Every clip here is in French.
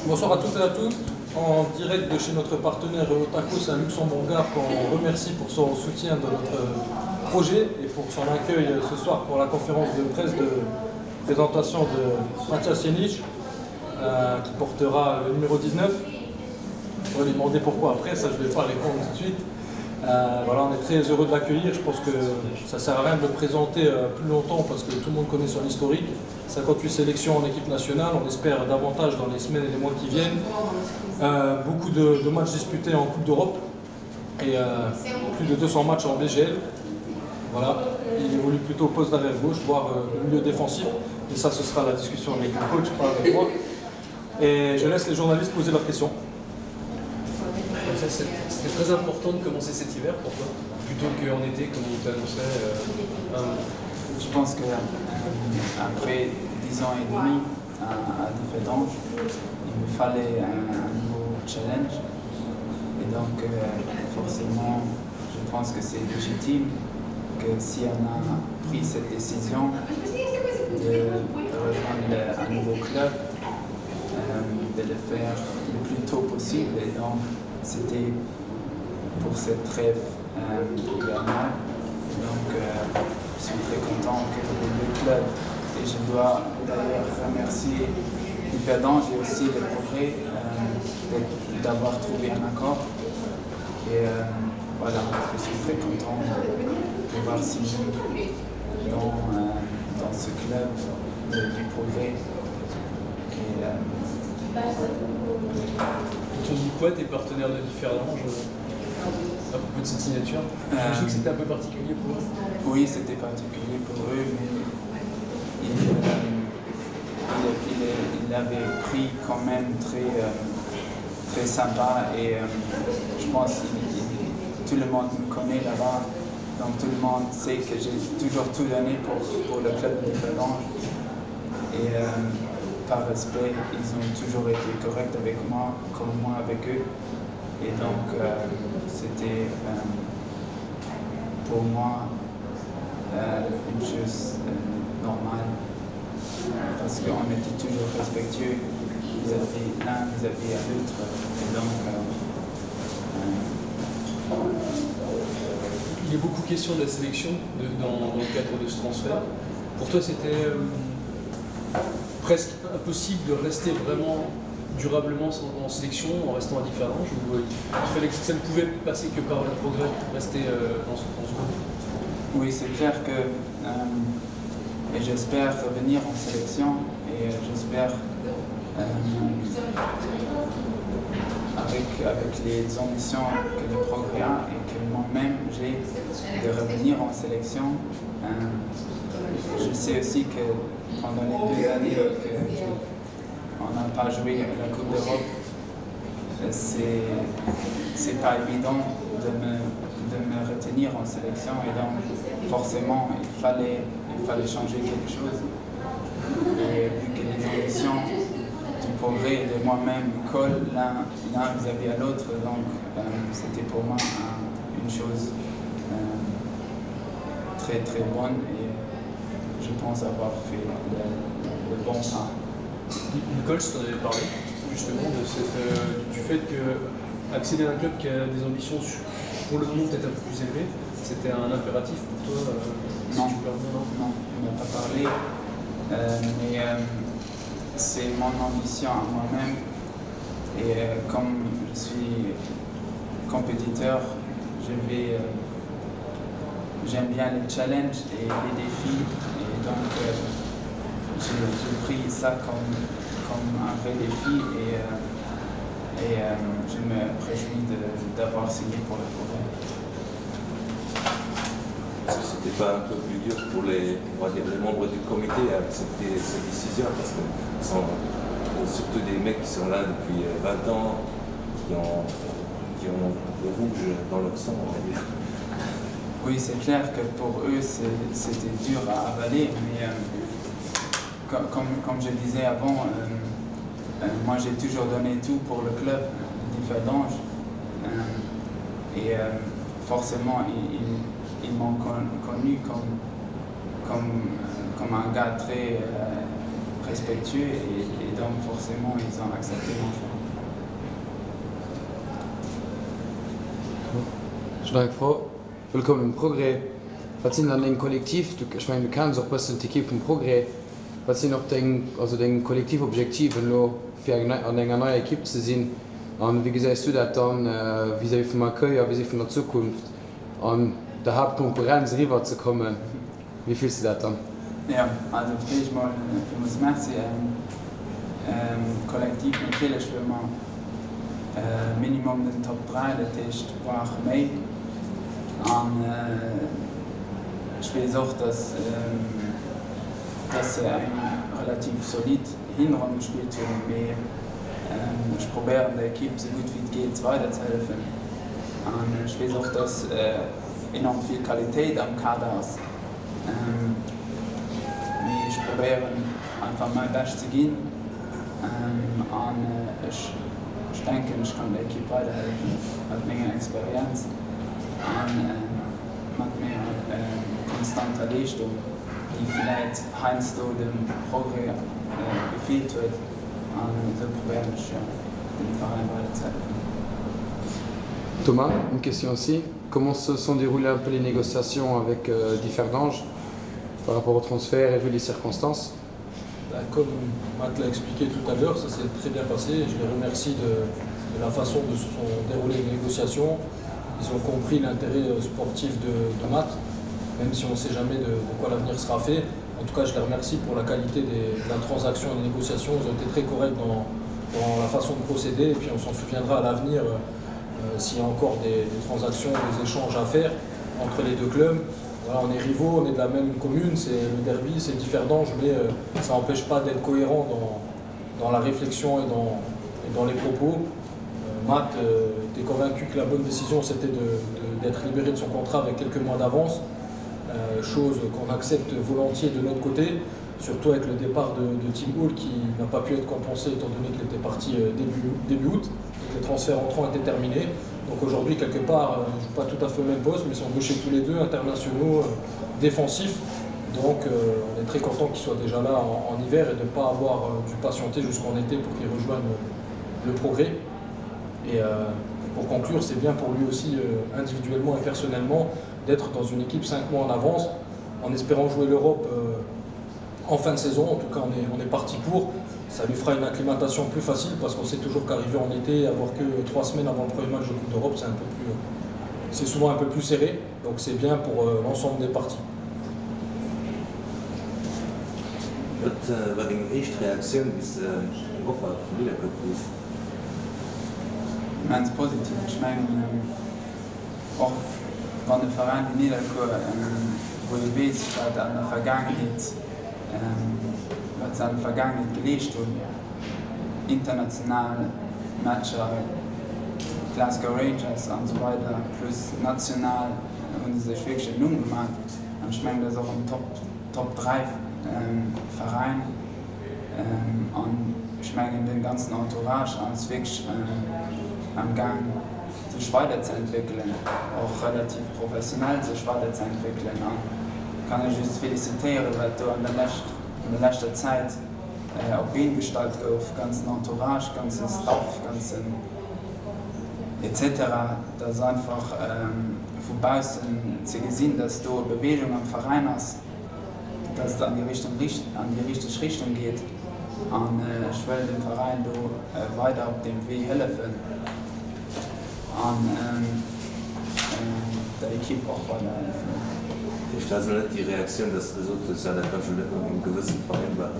Bonsoir à toutes et à tous. En direct de chez notre partenaire Otaku, c'est un luxembourgeois qu'on remercie pour son soutien de notre projet et pour son accueil ce soir pour la conférence de presse de présentation de Mathias Jenic qui portera le numéro 19. On va lui demander pourquoi après, ça je ne vais pas répondre tout de suite. Voilà, on est très heureux de l'accueillir. Je pense que ça ne sert à rien de le présenter plus longtemps parce que tout le monde connaît son historique. 58 sélections en équipe nationale, on espère davantage dans les semaines et les mois qui viennent. Beaucoup de matchs disputés en Coupe d'Europe et plus de 200 matchs en BGL. Voilà, il évolue plutôt au poste d'arrière gauche, voire milieu défensif. Et ça, ce sera la discussion avec le coach, pas avec moi. Et je laisse les journalistes poser leurs questions. C'était très important de commencer cet hiver, pourquoi? Plutôt qu'en été, comme vous t'annonçait Je pense qu'après 10 ans et demi à Differdange, il me fallait un nouveau challenge. Et donc, forcément, je pense que c'est légitime que si on a pris cette décision de rejoindre un nouveau club, de le faire le plus tôt possible. Et donc, c'était pour cette trêve hivernale. Donc, je suis très content que le club, et je dois d'ailleurs remercier Differdange et aussi le progrès d'avoir trouvé un accord. Et voilà, je suis très content de pouvoir signer dans ce club du progrès. Tu dis quoi, tes partenaires de Differdange à propos de cette signature? Je sais que c'était un peu particulier pour eux. Oui, c'était particulier pour eux, mais il l'avait pris quand même très sympa et je pense que tout le monde me connaît là-bas, donc tout le monde sait que j'ai toujours tout donné pour le club de Differdange. Et par respect, ils ont toujours été corrects avec moi, comme moi avec eux. Et donc, c'était pour moi une chose normale, parce qu'on était toujours respectueux l'un vis-à-vis à l'autre. Et donc, il est beaucoup question de la sélection dans le cadre de ce transfert. Pour toi, c'était presque impossible de rester vraiment durablement en sélection en restant à Differdange, ou il fallait que ça ne pouvait passer que par le progrès pour rester dans ce groupe? Oui, c'est clair que et j'espère revenir en sélection et j'espère avec les ambitions que le progrès a et que moi-même j'ai de revenir en sélection. Je sais aussi que pendant les 2 années qu'on n'a pas joué à la Coupe d'Europe, c'est pas évident de me retenir en sélection et donc forcément il fallait changer quelque chose. Et vu que les ambitions du progrès et de moi-même collent l'un vis-à-vis à l'autre, donc c'était pour moi une chose très très bonne et je pense avoir fait le bon pas. Nicole, tu en avais parlé justement du fait qu'accéder à un club qui a des ambitions pour le moment peut-être un peu plus élevées, c'était un impératif pour toi? Non, on n'a pas parlé, mais c'est mon ambition à moi-même et comme je suis compétiteur, j'aime bien les challenges et les défis et donc j'ai pris ça comme un vrai défi et je me réjouis d'avoir signé pour le progrès. C'était pas un peu plus dur pour les membres du comité à accepter cette décision parce que ce sont surtout des mecs qui sont là depuis 20 ans, qui ont le rouge dans leur sang, on va dire. Oui, c'est clair que pour eux c'était dur à avaler, mais comme je disais avant, moi j'ai toujours donné tout pour le club Differdange et forcément ils m'ont connu comme un gars très respectueux et donc forcément ils ont accepté mon choix. Schneid Frau, willkommen im Progrès. Was sind an den Kollektiv, ich meine, du kannst auch ein bisschen die vom Progrès, was sind noch den Kollektivobjektive für an einer neuen Equipe zu sein? Und wie gesagt, du das dann, wie sie von Marqueur, wie sie von der Zukunft, an der Hauptkonkurrenz rüberzukommen? Wie fühlst du das dann? Ja, also vielleicht mal für uns Merci, Kollektiv natürlich für man Minimum den Top 3, das ist war mehr. Und ich weiß auch, dass ein relativ solid Hinrunde gespielt wird. Ich probiere der Equipe so gut wie es geht weiterzuhelfen. Und ich weiß auch, dass enorm viel Qualität am Kader ist. Ich probiere einfach mein Bestes zu gehen. Und ich denke, ich kann der Equipe weiterhelfen mit meiner Experienz und mit mehr konstanter Leistung, die vielleicht Heinz dem Progrès gefehlt wird. Und so probiere ich den Verein weiterzuhelfen. Thomas, une question aussi. Comment se sont déroulées un peu les négociations avec Differdange par rapport au transfert et vu les circonstances? Comme Matt l'a expliqué tout à l'heure, ça s'est très bien passé. Je les remercie de la façon dont se sont déroulées les négociations. Ils ont compris l'intérêt sportif de Matt, même si on ne sait jamais de quoi l'avenir sera fait. En tout cas, je les remercie pour la qualité de la transaction et des négociations. Ils ont été très corrects dans la façon de procéder. Et puis on s'en souviendra à l'avenir s'il y a encore des transactions, des échanges à faire entre les deux clubs. Voilà, on est rivaux, on est de la même commune, c'est le derby, c'est Differdange, mais ça n'empêche pas d'être cohérent dans la réflexion et dans les propos. Matt était convaincu que la bonne décision c'était d'être libéré de son contrat avec quelques mois d'avance, chose qu'on accepte volontiers de notre côté, surtout avec le départ de Tim Hall qui n'a pas pu être compensé étant donné qu'il était parti début août et que les transferts entrants étaient terminés. Donc aujourd'hui, quelque part, ils ne jouent pas tout à fait au même poste, mais ils sont embauchés tous les deux, internationaux, défensifs. Donc on est très content qu'ils soient déjà là en hiver et de ne pas avoir dû patienter jusqu'en été pour qu'ils rejoignent le Progrès. Et pour conclure, c'est bien pour lui aussi, individuellement et personnellement, d'être dans une équipe 5 mois en avance, en espérant jouer l'Europe en fin de saison. En tout cas, on est parti pour. Ça lui fera une acclimatation plus facile parce qu'on sait toujours qu'arriver en été, avoir que 3 semaines avant le premier match de Coupe d'Europe, c'est souvent un peu plus serré. Donc c'est bien pour l'ensemble des parties. Wat war die erste Reaktion bis Woche von Leverkusen? Ganz positiv. Ich meine, auch wenn der Verein in Niederlande, wo du weißt, was an der Vergangenheit, was an der Vergangenheit gelegt wurde, internationale Matcher, Glasgow Rangers und so weiter, plus national, und sie sich wirklich eine Nummer gemacht. Und ich meine, das ist auch ein Top 3 Verein. Und ich meine, den ganzen Entourage ist wirklich am Gang, sich weiterzuentwickeln, auch relativ professionell sich weiterzuentwickeln. Und kann ich just felicitieren, weil du in der letzten Zeit auf Wien gestaltet auf ganzen Entourage, ganzen Staff, ganzen etc. Das ist einfach vorbei zu sehen, dass du Bewegung am Verein hast, dass es an die richtige Richtung geht. Und ich will dem Verein weiter auf dem Weg helfen. Und der Equipe auch weiterhelfen. Ich weiß nicht die Reaktion, dass du gesagt hast, dass schon in gewissen Verein war.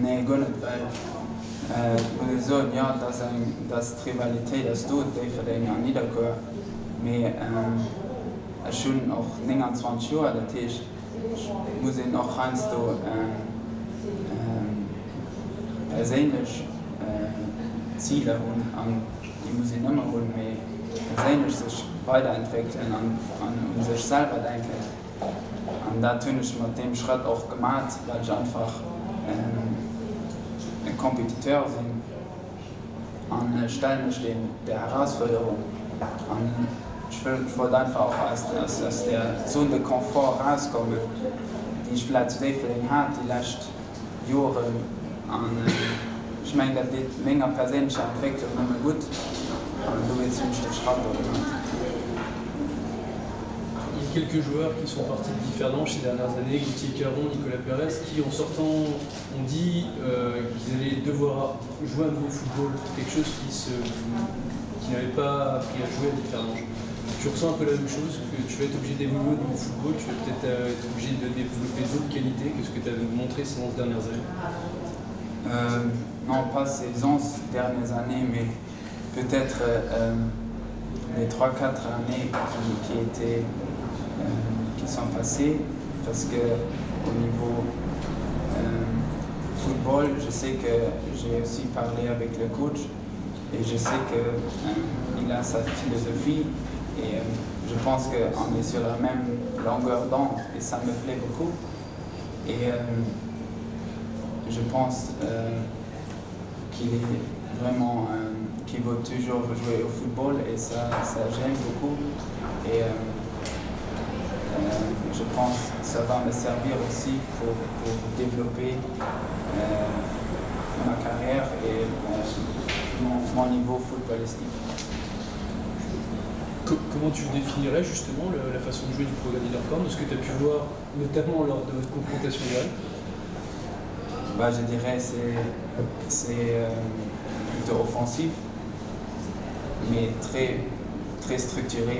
Nein, gar nicht, weil ich sagen, ja, dass die Rivalität, das tut, die verdienen an Niederkur. Aber schon auch 29 Jahre, das heißt, ich muss ihn auch ganz persönlich Ziele und die muss ich nicht mehr holen, persönlich sich weiterentwickeln und sich selber denken. Und da tue ich mit dem Schritt auch gemacht, weil ich einfach ein Kompetiteur bin und stelle mich der Herausforderung. Und ich wollte einfach auch aus der Zone de Komfort rauskommen, die ich vielleicht zu viel hatte die letzten Jahren ich meine, das ist eine persönliche Entwicklung immer gut. Und du willst nicht den Schritt oder Il y a quelques joueurs qui sont partis de Differdange ces dernières années, Gauthier Caron, Nicolas Pérez, qui en sortant ont dit qu'ils allaient devoir jouer un nouveau football, quelque chose qui n'avait pas appris à jouer à Differdange. Tu ressens un peu la même chose, que tu vas être obligé d'évoluer au niveau football, tu vas peut-être être obligé de développer d'autres qualités que ce que tu as montré ces 11 dernières années. Non, pas ces 11 dernières années, mais peut-être les 3-4 années qui sont passées, parce que au niveau football, je sais que j'ai aussi parlé avec le coach et je sais qu'il a sa philosophie et je pense qu'on est sur la même longueur d'onde et ça me plaît beaucoup. Et je pense qu'il est vraiment, qu'il veut toujours jouer au football et ça j'aime beaucoup. Et je pense que ça va me servir aussi pour développer ma carrière et mon niveau footballistique. Comment tu définirais justement la façon de jouer du Progrès Leadercorn, de ce que tu as pu voir notamment lors de votre confrontation directe? Je dirais que c'est plutôt offensif, mais très structuré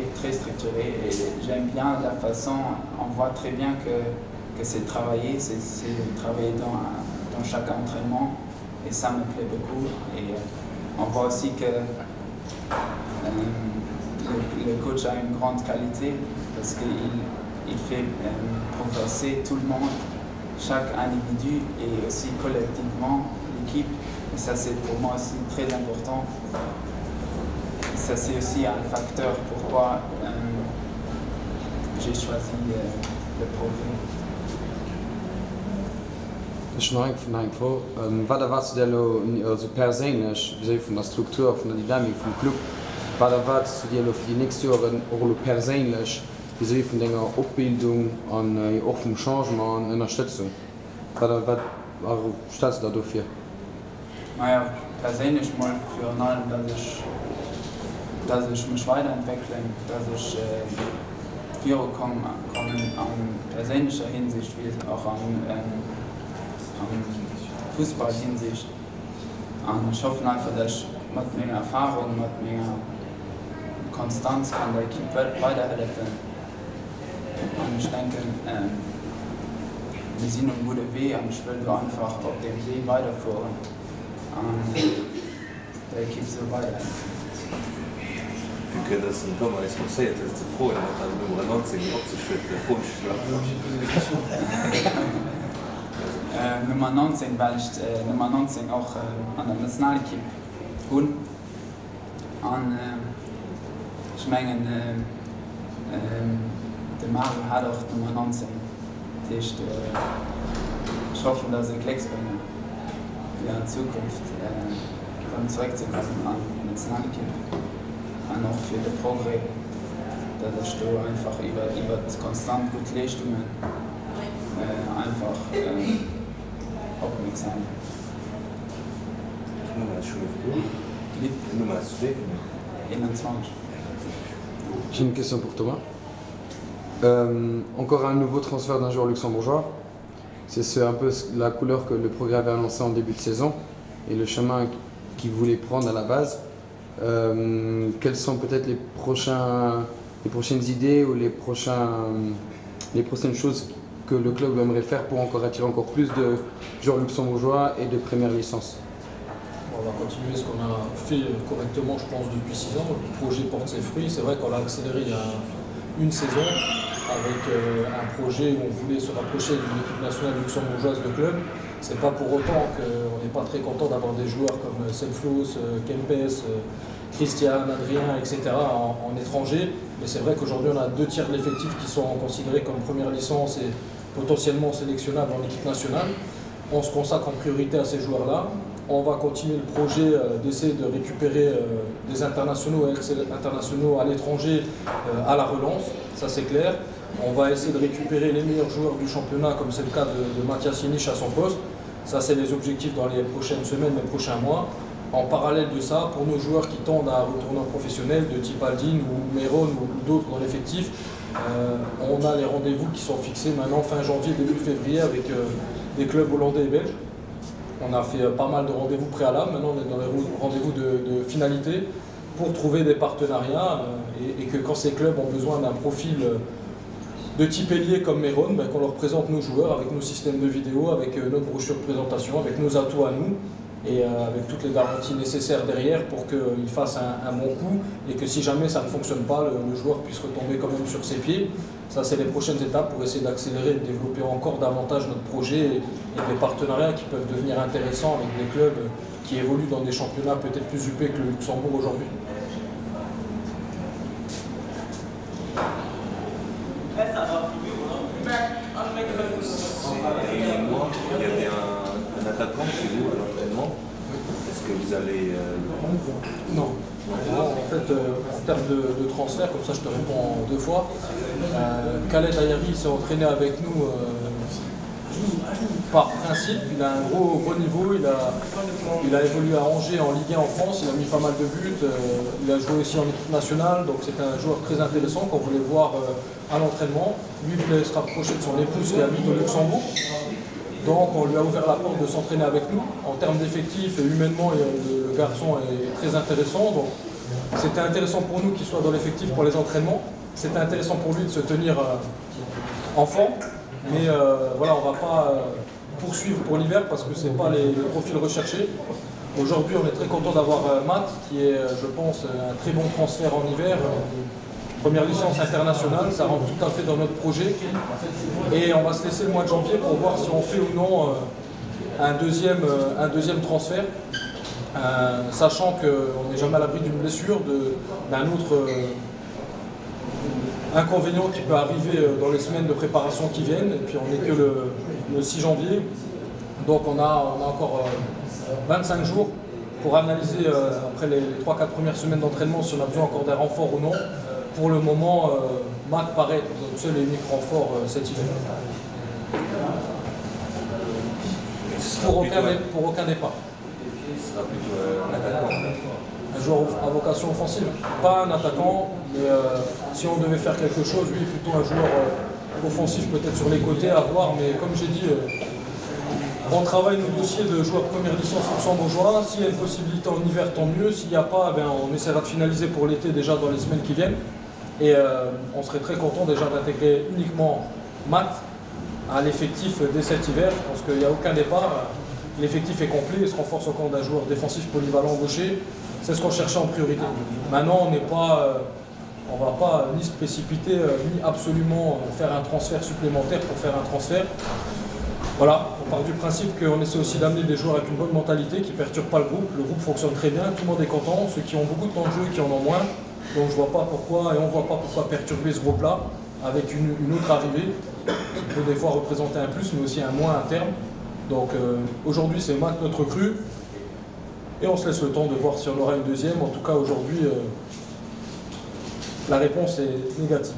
et j'aime bien la façon, on voit très bien que c'est travaillé, dans chaque entraînement et ça me plaît beaucoup et on voit aussi que le coach a une grande qualité parce qu'il fait progresser tout le monde, chaque individu et aussi collectivement l'équipe. Et ça c'est pour moi aussi très important. Et ça c'est aussi un facteur pourquoi j'ai choisi le Progrès. Wat was perélech wie vun der Struktur vun der Dynamik vum Club, wat wat Dir lo die nächste Joren Orlo perélech wie vun denger Opbildung an och vum Changement an Unterstützung. Wat sta dat dofir? Naja, perélech mal für allem, dass ich mich weiterentwickeln, dass ich kommen an persönlicher Hinsicht wie auch an Fußballhinsicht. Ich hoffe einfach, dass ich mit mehr Erfahrung, mit mehr Konstanz kann der Equipe weiterhelfen. Und ich denke, wir sind auf gutem Weg und ich will einfach auf dem Weg weiterfahren und der Equipe so weiterhelfen. Vu que das Komma is forsäet ze froen Nummer 19 opzeschwitten Nummer 19 weil ich Nummer 19 auch an der Nationalkipp hun an schmengen de Mario hat auch Nummer 19 ich hoffe dass er Klecks bringen für in Zukunft dann zurückzukommen an die Nationalkipp und auch für den Progrès dass ich einfach über konstant gut Leistungen einfach aufmerksam. Nummer 21. J'ai une question pour Thomas. Encore un nouveau transfert d'un joueur luxembourgeois. C'est un peu la couleur que le Progrès avait annoncé en début de saison et le chemin qu'il voulait prendre à la base. Quelles sont peut-être les prochaines idées ou les prochaines choses que le club aimerait faire pour encore attirer encore plus de joueurs luxembourgeois et de première licence? On va continuer ce qu'on a fait correctement, je pense, depuis 6 ans. Le projet porte ses fruits. C'est vrai qu'on l'a accéléré il y a une saison avec un projet où on voulait se rapprocher d'une équipe nationale luxembourgeoise de club. C'est pas pour autant qu'on n'est pas très content d'avoir des joueurs comme Selflos, Kempes, Christian, Adrien, etc. en étranger. Mais c'est vrai qu'aujourd'hui on a 2 tiers de l'effectif qui sont considérés comme première licence et potentiellement sélectionnables en équipe nationale. On se consacre en priorité à ces joueurs-là. On va continuer le projet d'essayer de récupérer des internationaux à l'étranger à la relance, ça c'est clair. On va essayer de récupérer les meilleurs joueurs du championnat, comme c'est le cas de Mathias Sinich à son poste. Ça, c'est les objectifs dans les prochaines semaines, les prochains mois. En parallèle de ça, pour nos joueurs qui tendent à retourner en professionnel, de type Aldin ou Meron ou d'autres dans l'effectif, on a les rendez-vous qui sont fixés maintenant fin janvier, début février avec des clubs hollandais et belges. On a fait pas mal de rendez-vous préalables, maintenant on est dans les rendez-vous de finalité pour trouver des partenariats et que quand ces clubs ont besoin d'un profil de type ailier comme Meron, qu'on leur présente nos joueurs avec nos systèmes de vidéo, avec notre brochure de présentation, avec nos atouts à nous et avec toutes les garanties nécessaires derrière pour qu'ils fassent un bon coup et que si jamais ça ne fonctionne pas, le joueur puisse retomber quand même sur ses pieds. Ça, c'est les prochaines étapes pour essayer d'accélérer et de développer encore davantage notre projet et des partenariats qui peuvent devenir intéressants avec des clubs qui évoluent dans des championnats peut-être plus huppés que le Luxembourg aujourd'hui. Il y avait un attaquant chez vous à l'entraînement. Est-ce que vous allez Non. En fait, en termes de transfert, comme ça je te réponds en 2 fois, Khaled Ayari s'est entraîné avec nous par principe. Il a un gros niveau, il a évolué à Angers en Ligue 1 en France, il a mis pas mal de buts, il a joué aussi en équipe nationale, donc c'est un joueur très intéressant qu'on voulait voir à l'entraînement. Lui voulait se rapprocher de son épouse qui habite au Luxembourg. Donc on lui a ouvert la porte de s'entraîner avec nous. En termes d'effectifs et humainement, le garçon est très intéressant. Donc c'était intéressant pour nous qu'il soit dans l'effectif pour les entraînements. C'était intéressant pour lui de se tenir en forme. Mais voilà, on ne va pas poursuivre pour l'hiver parce que ce n'est pas les profils recherchés. Aujourd'hui, on est très content d'avoir Matt, qui est, je pense, un très bon transfert en hiver. Première licence internationale, ça rentre tout à fait dans notre projet. Et on va se laisser le mois de janvier pour voir si on fait ou non un deuxième transfert. Sachant qu'on n'est jamais à l'abri d'une blessure, d'un autre inconvénient qui peut arriver dans les semaines de préparation qui viennent. Et puis on n'est que le 6 janvier. Donc on a encore 25 jours pour analyser après les 3-4 premières semaines d'entraînement si on a besoin encore d'un renfort ou non. Pour le moment, Matt paraît être notre seul et unique renfort cet hiver. Pour aucun départ. Ce sera plutôt un attaquant. Un joueur à vocation offensive. Pas un attaquant, mais si on devait faire quelque chose, lui plutôt un joueur offensif peut-être sur les côtés à voir. Mais comme j'ai dit, on travaille nos dossiers de joueurs première licence luxembourgeois. S'il y a une possibilité en hiver, tant mieux. S'il n'y a pas, on essaiera de finaliser pour l'été déjà dans les semaines qui viennent. Et on serait très content déjà d'intégrer uniquement Matt à l'effectif dès cet hiver, parce qu'il n'y a aucun départ. L'effectif est complet, il se renforce encore d'un joueur défensif polyvalent gaucher. C'est ce qu'on cherchait en priorité. Maintenant, on ne va pas ni se précipiter, ni absolument faire un transfert supplémentaire pour faire un transfert. Voilà, on part du principe qu'on essaie aussi d'amener des joueurs avec une bonne mentalité qui ne perturbent pas le groupe. Le groupe fonctionne très bien, tout le monde est content, ceux qui ont beaucoup de temps de jeu et qui en ont moins. Donc je vois pas pourquoi, et on ne voit pas pourquoi perturber ce groupe-là avec une autre arrivée qui peut des fois représenter un plus, mais aussi un moins à terme. Donc aujourd'hui c'est Matt notre recrue, et on se laisse le temps de voir si on aura une deuxième. En tout cas aujourd'hui, la réponse est négative.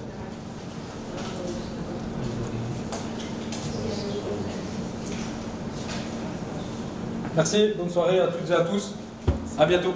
Merci, bonne soirée à toutes et à tous, à bientôt.